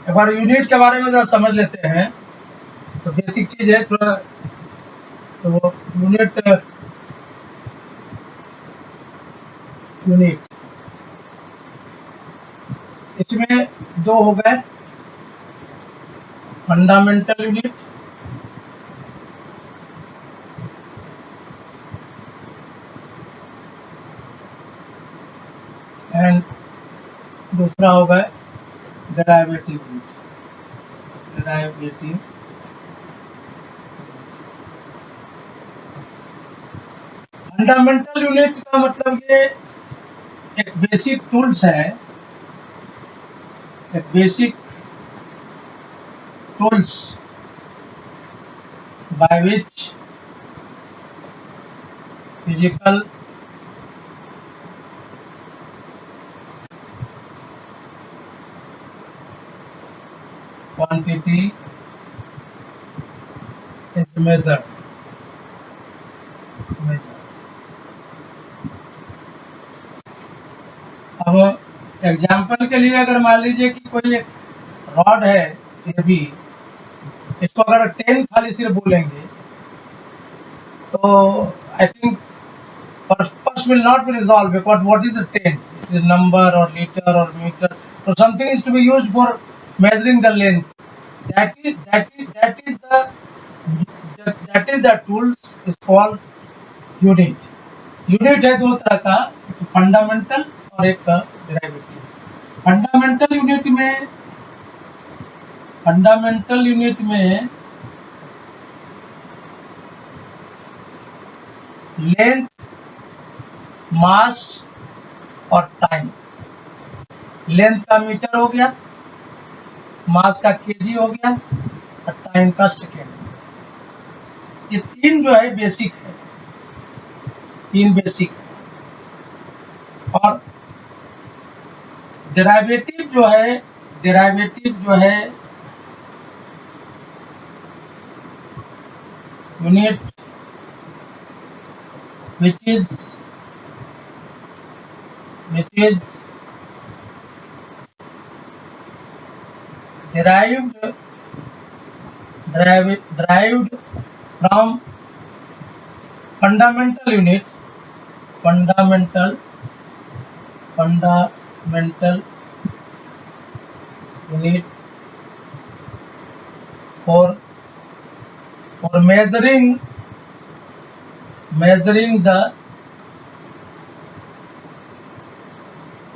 एक बार यूनिट के बारे में जरा समझ लेते हैं। तो बेसिक चीज है थोड़ा, तो वो यूनिट यूनिट इसमें दो हो गए, फंडामेंटल यूनिट एंड दूसरा हो गया derivative unit. Derivative fundamental unit का मतलब ये एक बेसिक टूल्स है, एक basic tools by which physical quantity is measured। अब एग्जाम्पल के लिए अगर मान लीजिए कि कोई एक रॉड है ये भी, इसको अगर 10 खाली सिर्फ बोलेंगे तो I think first will not be resolved because what is the 10? It is a number or liter or meter, so something is to be used for measuring the length. That is the tools is called unit। Unit है दो तरह का, एक fundamental और एक derivative. Fundamental unit में length, मास और time. Length का मीटर हो गया, मास का केजी हो गया और टाइम का सेकेंड। ये तीन जो है बेसिक है, तीन बेसिक है। और डेरिवेटिव जो है unit which is derived from fundamental unit for measuring the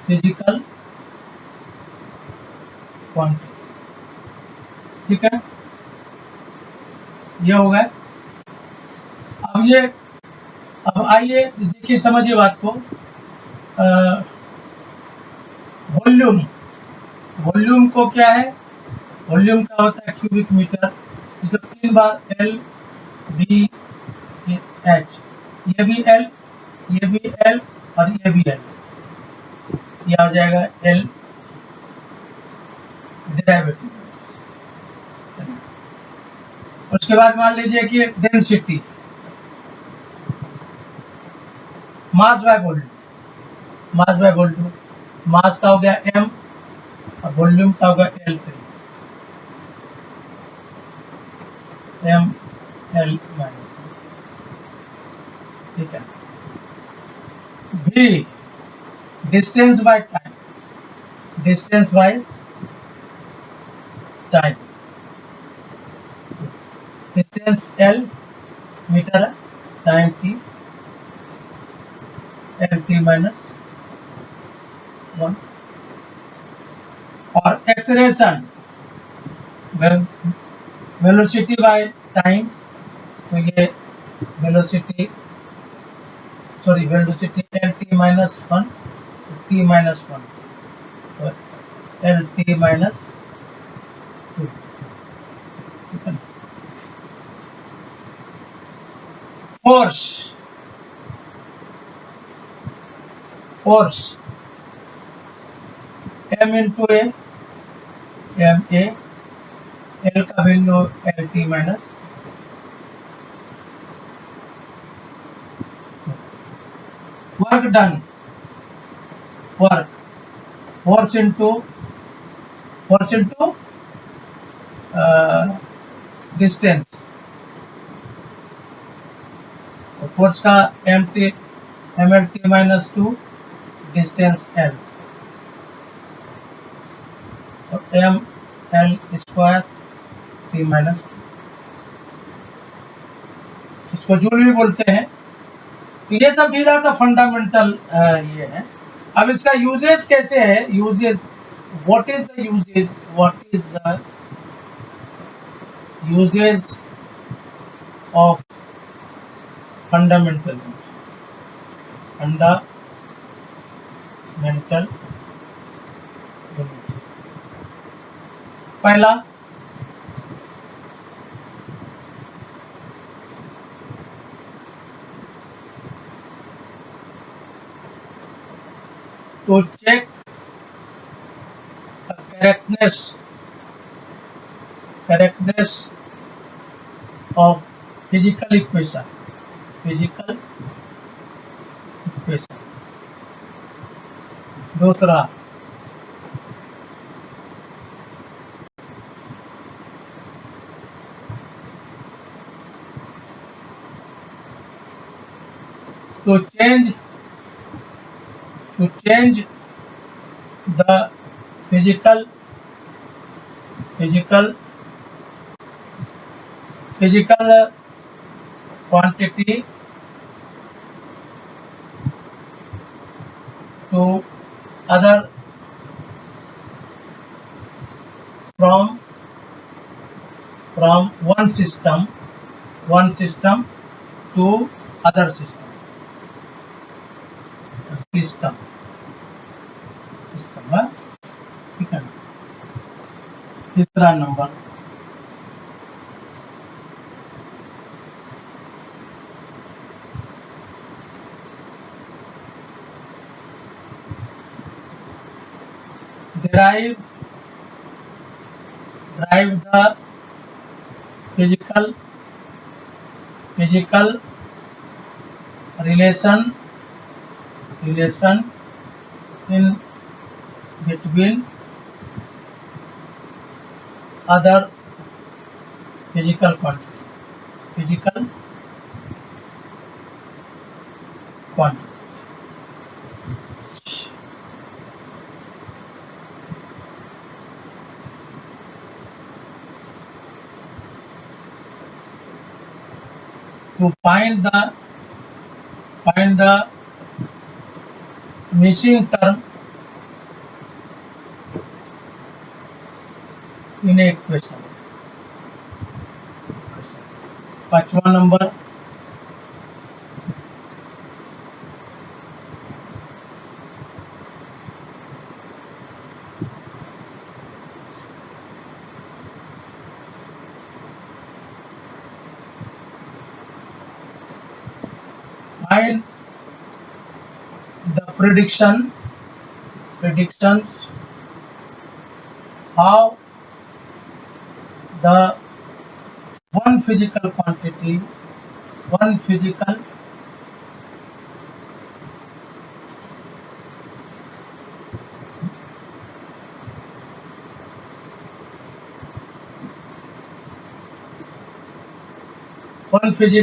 physical quantity। ठीक है, ये हो गया। अब आइए देखिए, समझिए बात को। वॉल्यूम को क्या है, वॉल्यूम का होता है क्यूबिक मीटर। तो 3 बार L B H, ये भी L, ये भी L और ये भी L, ये आ जाएगा L डेरिवेटिव। उसके बाद मान लीजिए कि डेंसिटी, मास बाय वॉल्यूम। मास का हो गया M और वॉल्यूम का होगा L3, ML माइनस। ठीक है। V distance by time, distance L metre है, टाइम T, LT माइनस 1। और एक्सेलरेशन वेलोसिटी बाय टाइम, तो ये velocity LT minus 1, T minus 1, तो LT माइनस 2। ठीक है। Force M into A, MA, L का value LT minus. Work force into distance, तो force का mlt माइनस 2, डिस्टेंस l, तो m l square t minus, इसको जूल भी बोलते हैं। तो ये सब चीज़ का फंडामेंटल ये है। अब इसका यूजेज कैसे है, usage, what is the usage, what is the usage of fundamental unit. पहला, to check the correctness of physical equation, दूसरा, to change the physical quantity to other, from one system to other system, है, ठीक है। तीसरा number, derive the physical relation in between other physical quantity, to find the missing term in a equation। पांचवा number, find the predictions how the one physical quantity, one physical quantity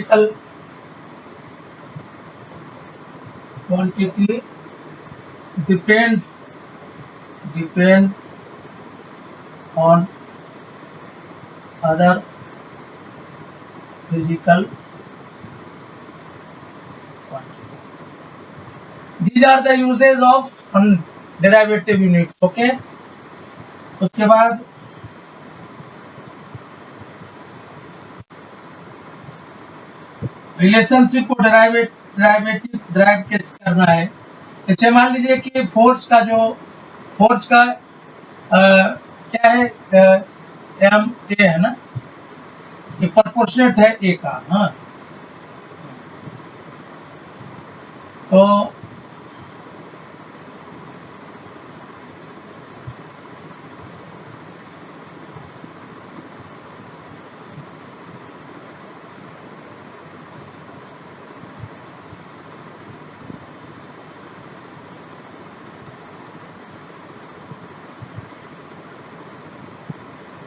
depend on other physical quantity। These are the uses of derivative units, okay। उसके बाद relationship को drive कैसे करना है। जैसे मान लीजिए कि फोर्स का क्या है, एम ए है ना, ये प्रोपोर्शनेट है ए का, हाँ, तो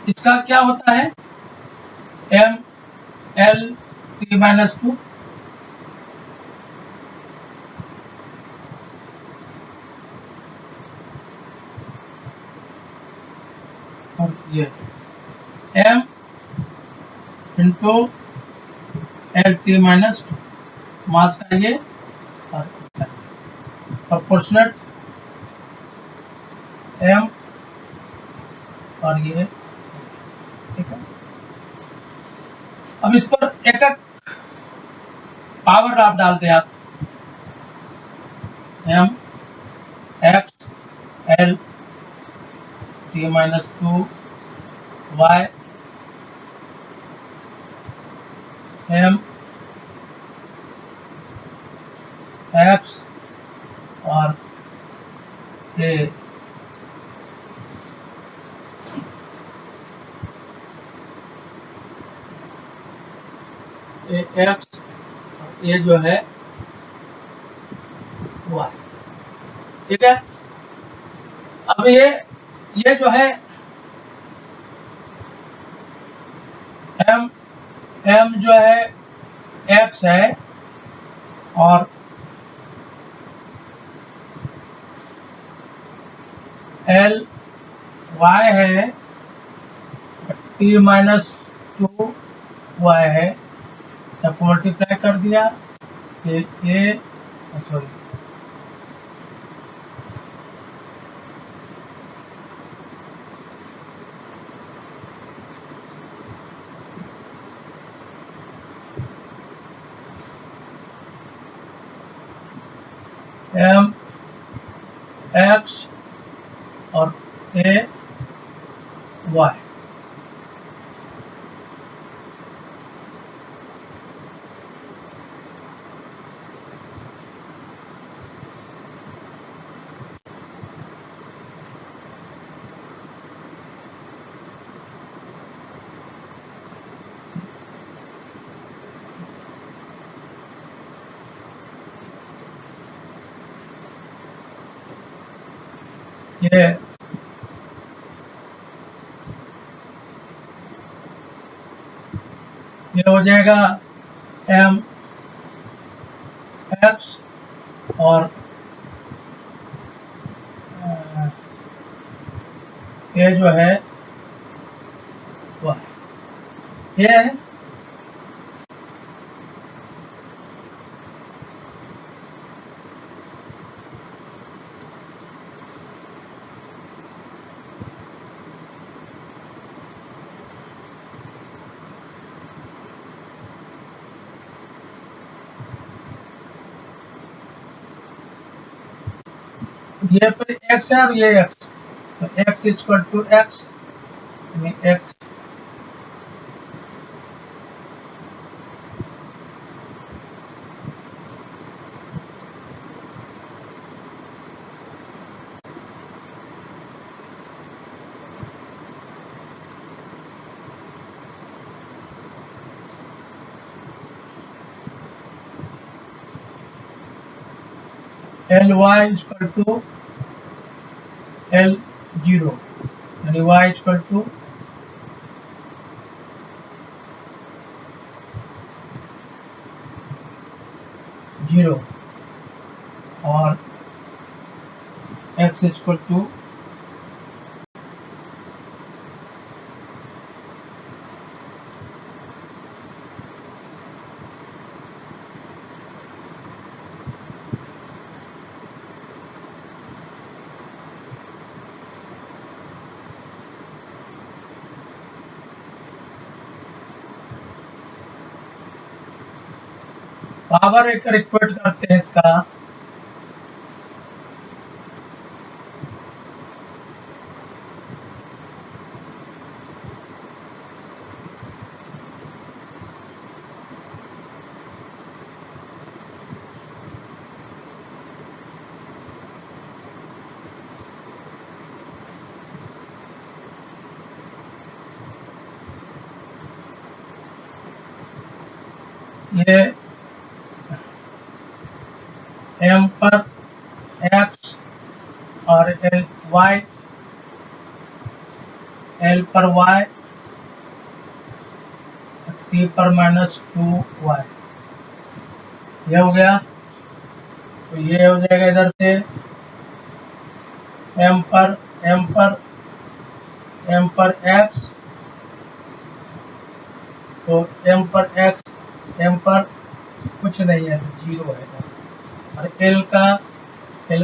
इसका क्या होता है M L T minus two, और ये M into L T minus two, mass का ये और प्रोपोर्शनट एम और ये, ठीक है। अब इस पर एक एक पावर आप डालते हैं, आप M x L T minus two y M x और ए एक्स, ये जो है वाई, ठीक है। अब ये जो है एम एम जो है एक्स है और एल वाई है, टी माइनस टू वाई है, सब मल्टीप्लाई कर दिया, ए सॉरी एम एक्स और ए वाई, ये हो जाएगा एम एक्स और ये जो है वाई, ये है ये पर एक्स है और ये एक्स, तो x equal to x, x L y equal to L zero, यानी वाई इक्वल टू जीरो और एक्स इक्वल टू पावर एक रिक्वेट करते हैं इसका, ये एम पर एक्स और एल वाई L पर y, t पर -2y, ये हो गया। तो ये हो जाएगा इधर से m पर x, तो m पर x, m पर कुछ नहीं है, 0 है। और L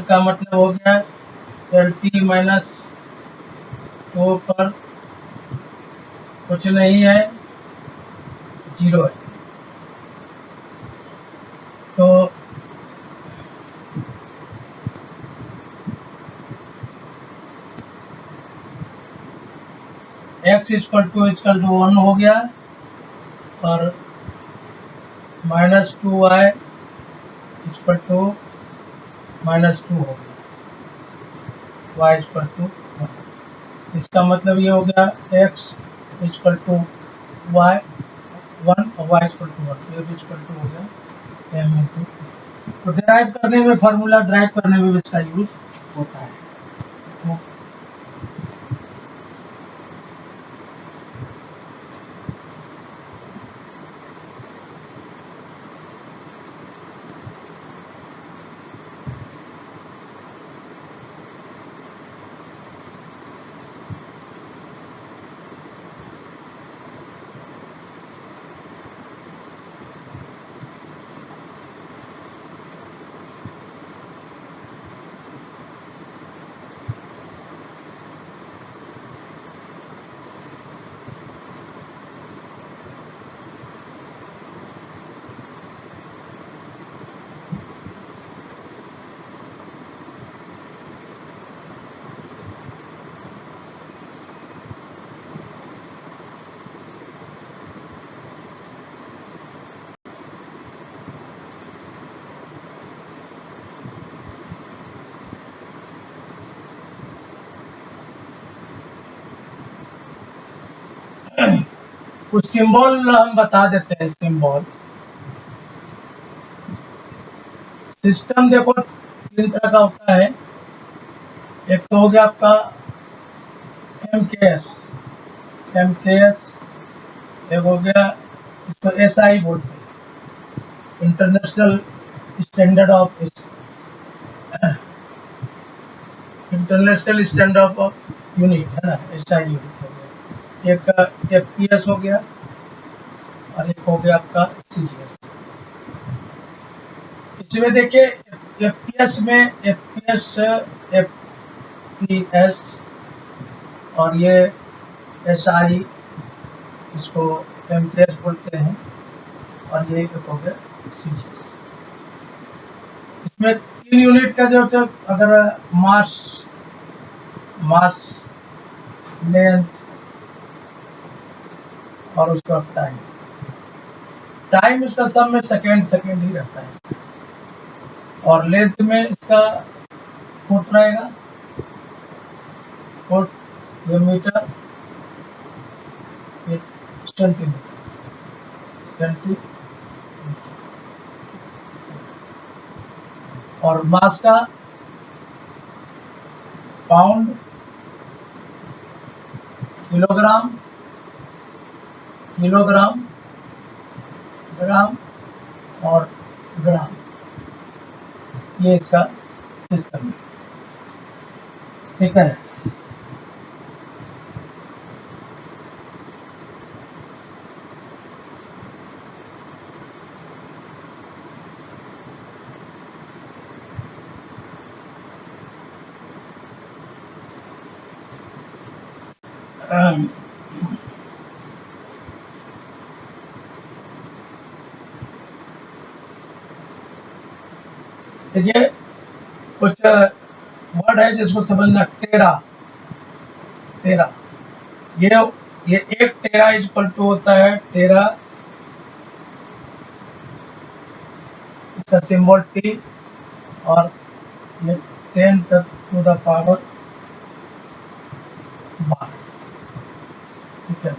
का मतलब हो गया LT माइनस 2 पर कुछ नहीं है, 0 है। तो x इक्वल टू 1 हो गया और -2y इक्वल टू -2 हो गया, y इक्वल टू 1। इसका मतलब ये हो गया x इक्वल टू y 1 और y इक्वल टू 1, ये भी इक्वल टू हो गया m इंटू। तो ड्राइव करने में, फार्मूला ड्राइव करने में भी इसका यूज होता है। तो कुछ सिंबल हम बता देते हैं। सिंबल सिस्टम देखो 3 तरह का होता है। एक तो हो गया आपका MKS, एक हो गया, इसको SI बोलते हैं, इंटरनेशनल स्टैंडर्ड ऑफ यूनिट, है ना, SI यूनिट हो गया। एक FPS हो गया और एक हो गया आपका CGS। इसमें देखिए FPS में FPS और ये SI, इसको MKS बोलते हैं, और ये एक हो गया CGS। इसमें 3 यूनिट का जो अगर मास लेंथ और उसका टाइम इसका सब में सेकेंड ही रहता है। और लेंथ में इसका फुट रहेगा, फुट, ये मीटर, ये सेंटीमीटर, और मास का पाउंड, किलोग्राम, ग्राम और ग्राम, ये इसका सिस्टम है। ठीक है। देखिए कुछ वर्ड है जिसको समझना। टेरा, ये 1 टेरा इक्वल टू होता है, टेरा, इसका सिंबल T, और ये 10 टू द पावर 12। ठीक है।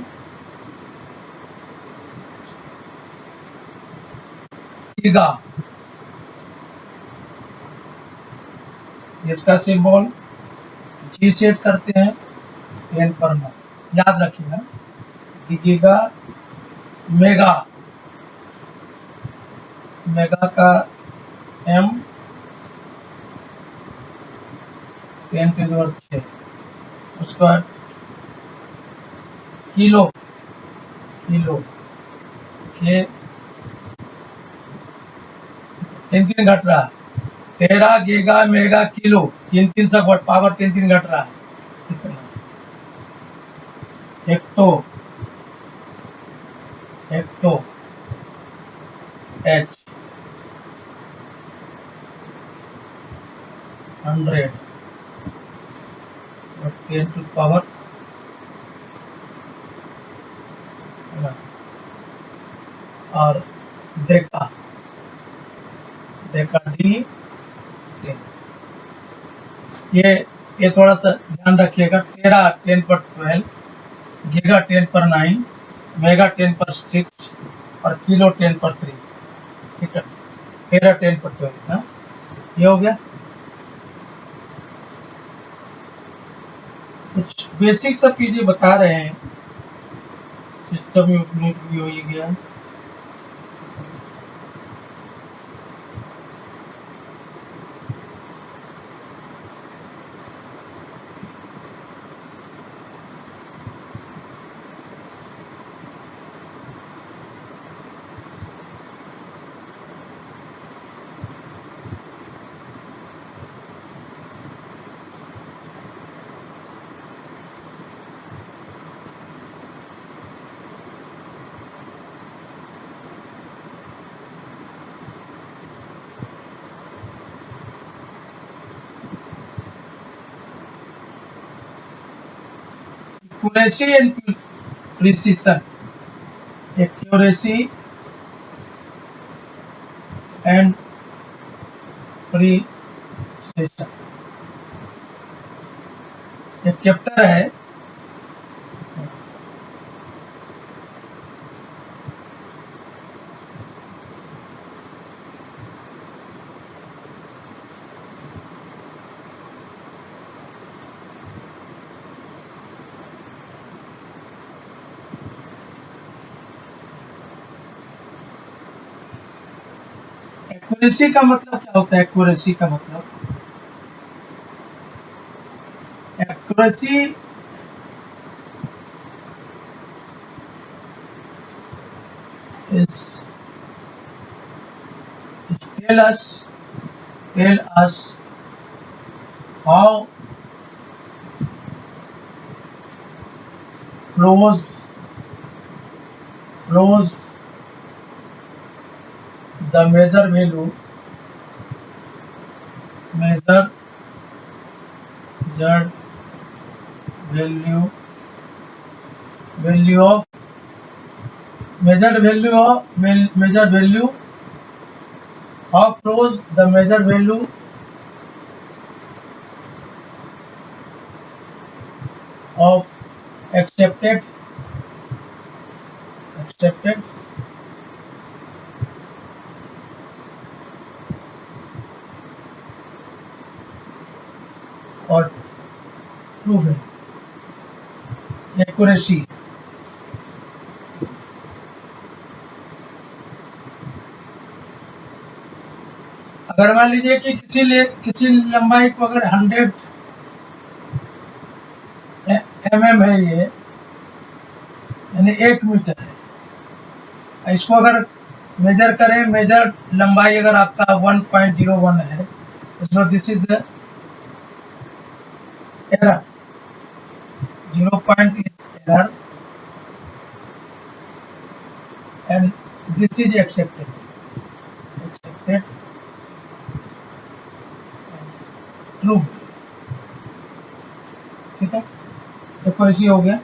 गीगा, इसका सिंबल G सेट करते हैं 10 पर 9। याद रखिएगा, गीगा मेगा, मेगा का m 10⁶, उसके बाद किलो, किलो के 3 घट रहा है, टेरा गीगा मेगा किलो, 3 सब पावर 3 घट रहा है, कितना हेक्टो h 100 10 टू पावर और डेका, डेका डी 10। ये थोड़ा सा ध्यान रखिएगा, टेरा 10/12, गीगा 10/9, मेगा 10/6 और किलो 10/3, ठीक है, टेरा 10/12। हाँ, ये हो गया। कुछ बेसिक सब चीजें बता रहे हैं, सिस्टम यूनिट भी हो ही गया। Accuracy and precision, accuracy and precision, एक चैप्टर है, एक्यूरेसी का मतलब क्या होता है? एक्यूरेसी का मतलब, accuracy is tell us how close the measure value of measured value, how close the measured value of accepted और proven accuracy। अगर मान लीजिए कि किसी लंबाई को अगर 100 mm है, ये यानी 1 मीटर है, इसको अगर मेजर करें, मेजर लंबाई अगर आपका 1.01 है, इसमें this is the error, 0 error and this is accepted true, ठीक है, तो ऐसे हो गया।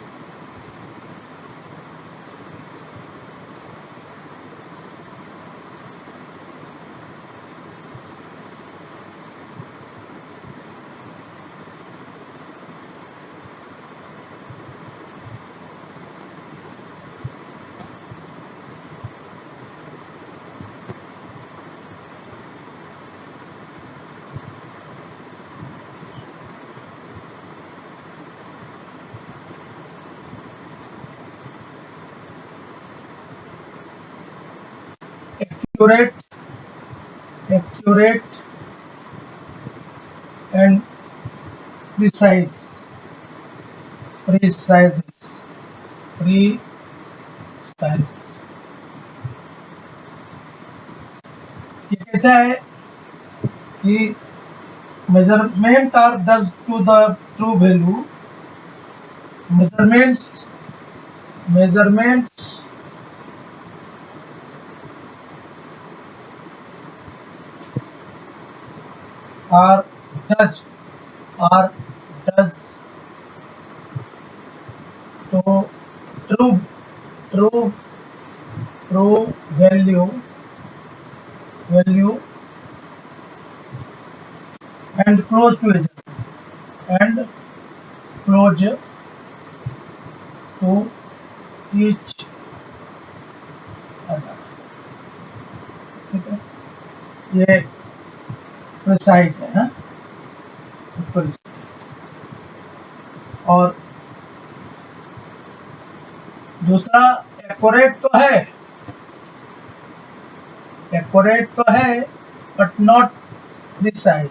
accurate and precise, precises, precises. ये कैसा है कि measurement or does to the true value, measurements or does to true true true value and close to each other, to each other. ठीक है, ये प्रिसाइज है, हाँ? और दूसरा एक्यूरेट तो है but not precise,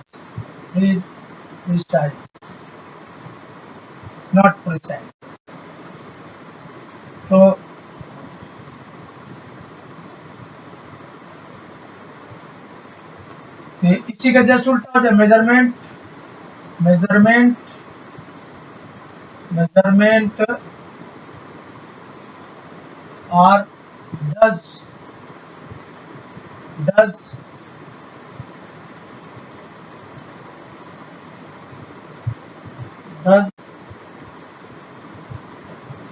not precise. तो इसी का जस्ट उल्टा हो जाए, मेजरमेंट और does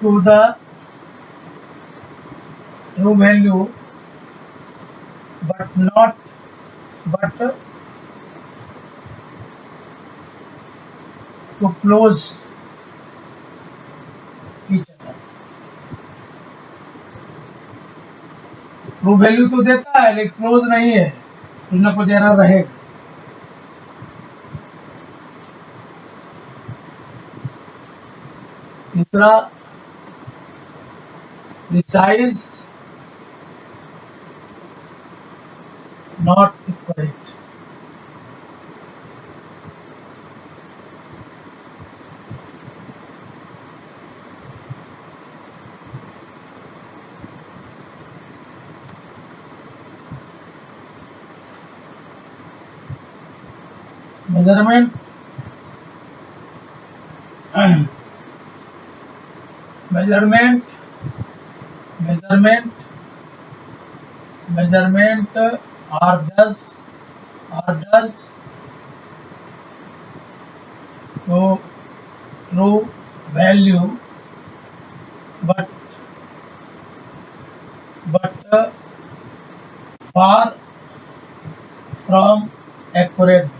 to the true value but to close each other. True value तो देता है लेकिन क्लोज नहीं है, कुछ ना कुछ एरर रहेगा. तीसरा precise not accurate. measurement or does to true value but far from accurate.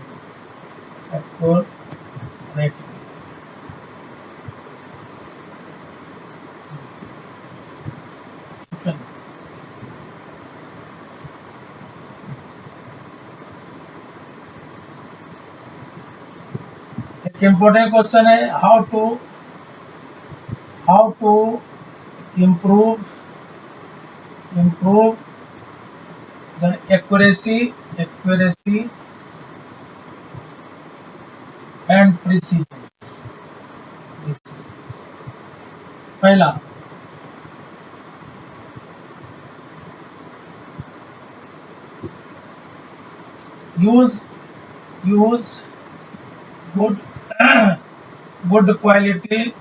एक इम्पोर्टेंट क्वेश्चन है, how to improve the accuracy and precision. पहला, use good quality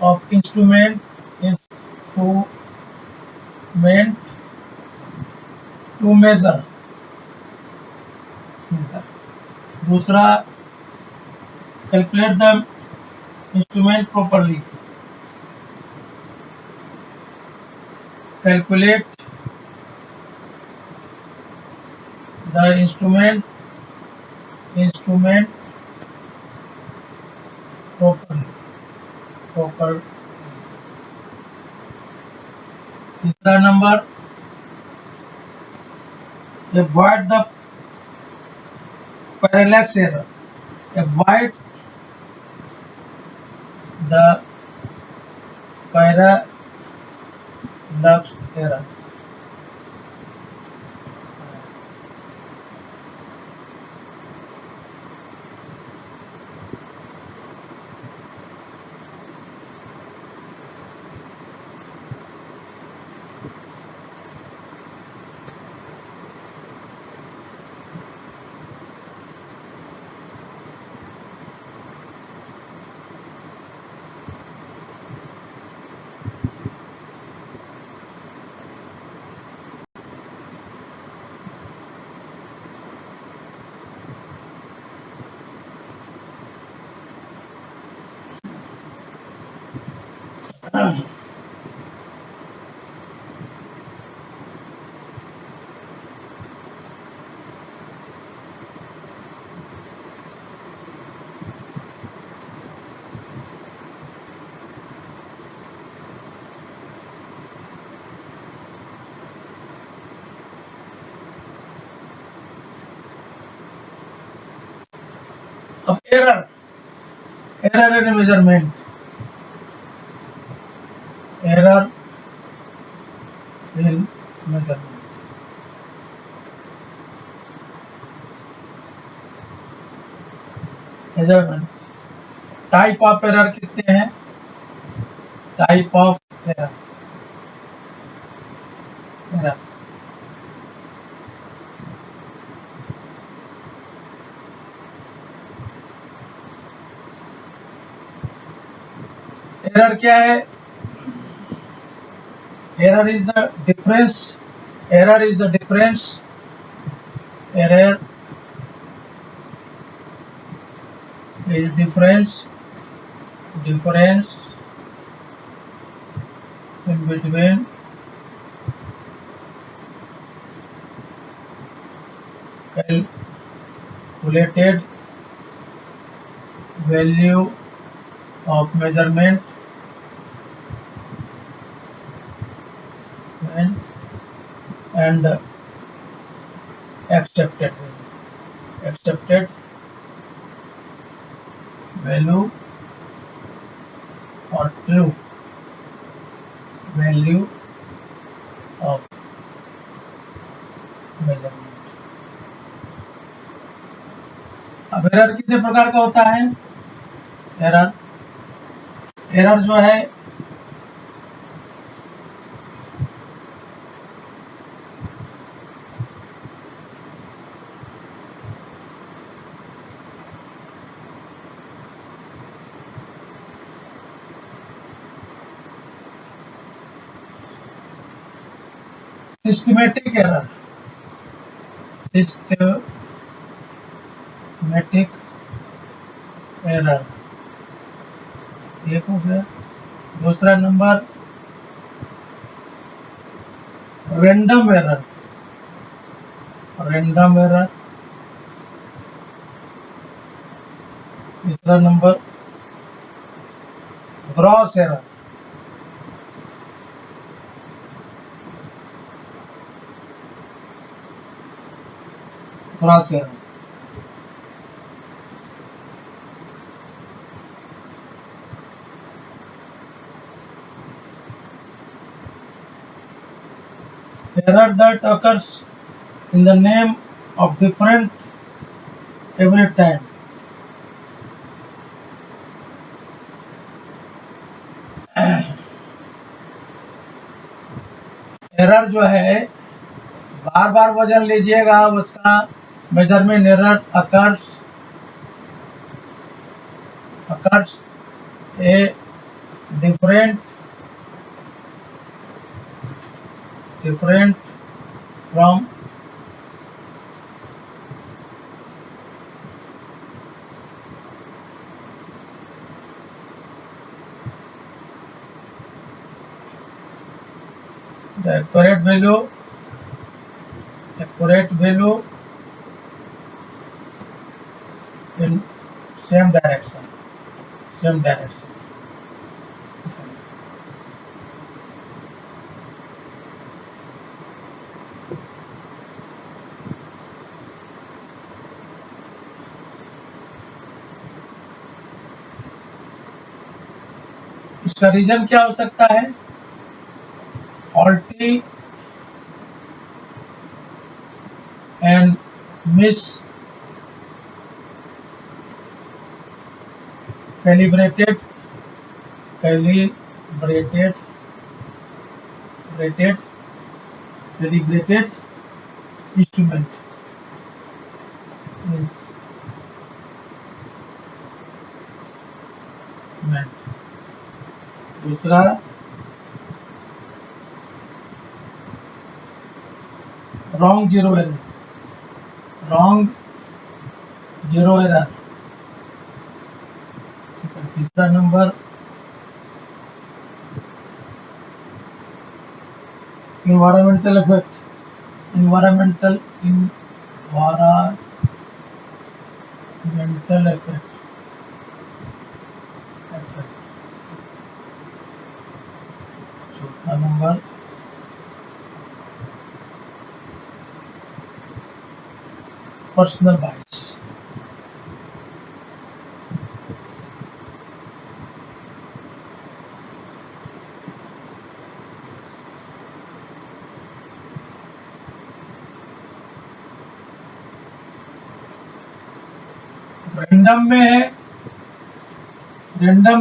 of instrument to measure. दूसरा, calculate the instrument properly. Calculate the instrument properly. तीसरा number, avoid the parallax error. Avoid the parallax error. अब error in measurement, error in measurement. Measurement type of error कितने हैं? Type of error, error क्या है? Error is the difference, error is the difference, error is difference in between calculated value of measurement and accepted value or true value of measurement. अब error कितने प्रकार का होता है? एरर जो है सिस्टमेटिक एरर, एक हो गया। दूसरा नंबर रैंडम एरर, तीसरा number gross error, error that occurs in the name of different every time. Error जो है बार बार वजन लीजिएगा, उसका measurement error occurs a different from the accurate value in same direction. इसका रीजन क्या हो सकता है? Faulty faulty and miscalibrated calibrated rated calibrated instrument instrument। दूसरा wrong zero error, wrong zero error। तीसरा number environmental effect, environmental effect। चौथा number personal बाइस। Random में है, रैंडम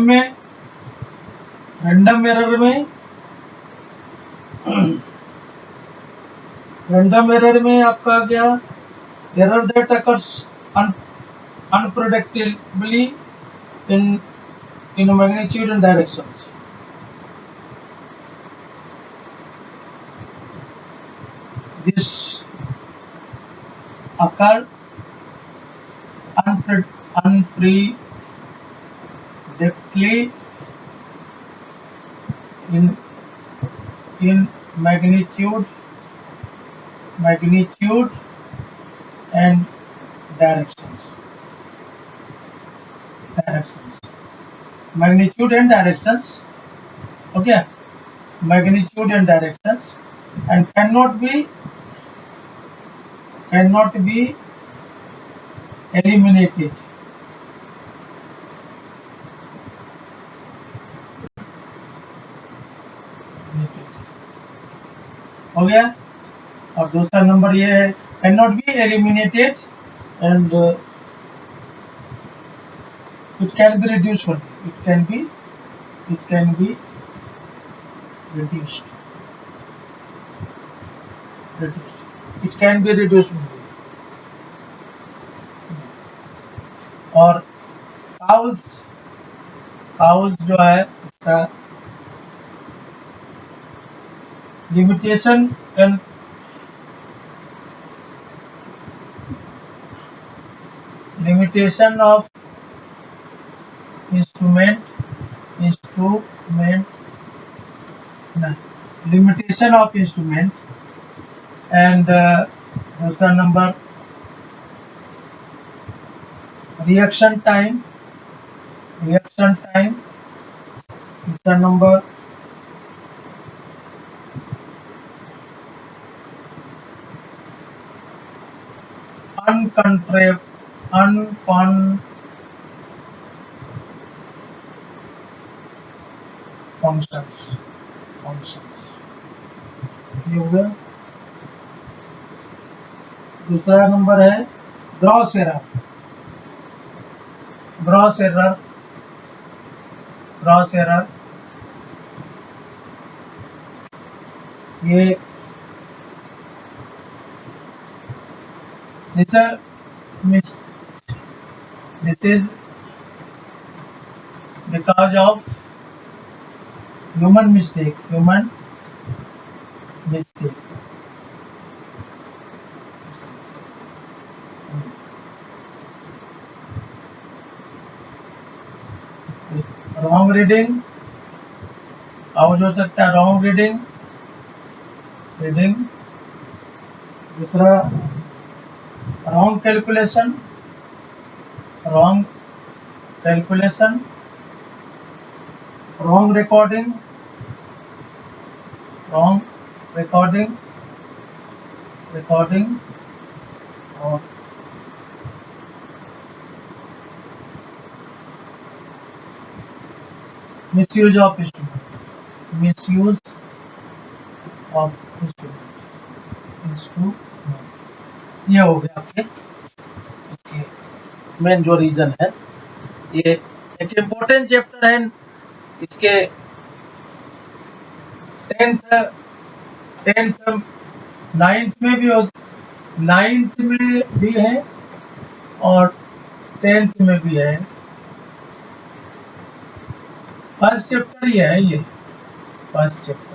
एरर में आपका क्या error that occurs unpredictably in magnitude and directions। This occur unpredictably in magnitude and directions। Magnitude and directions, okay, magnitude and directions, and cannot be eliminated। हो गया। और दूसरा नंबर ये है cannot be eliminated and it can be reduced only, it can be reduced it can be reduced only। और cows जो है इसका लिमिटेशन ऑफ instrument and दूसरा नंबर रिएक्शन टाइम, तीसरा नंबर functions। ये हो गया। दूसरा नंबर है ग्रॉस एरर। ये this is because of human mistake। Wrong reading out हो सकता है, रॉन्ग रीडिंग। दूसरा रॉन्ग कैलकुलेशन, रॉन्ग रिकॉर्डिंग और मिसयूज ऑफ इंस्ट्रूमेंट। ये हो गया आपके मेन जो रीजन है। ये एक इम्पोर्टेंट चैप्टर है इसके। टेंथ नाइन्थ में भी नाइन्थ में भी है और टेंथ में भी है। फर्स्ट चैप्टर ही है ये, फर्स्ट चैप्टर।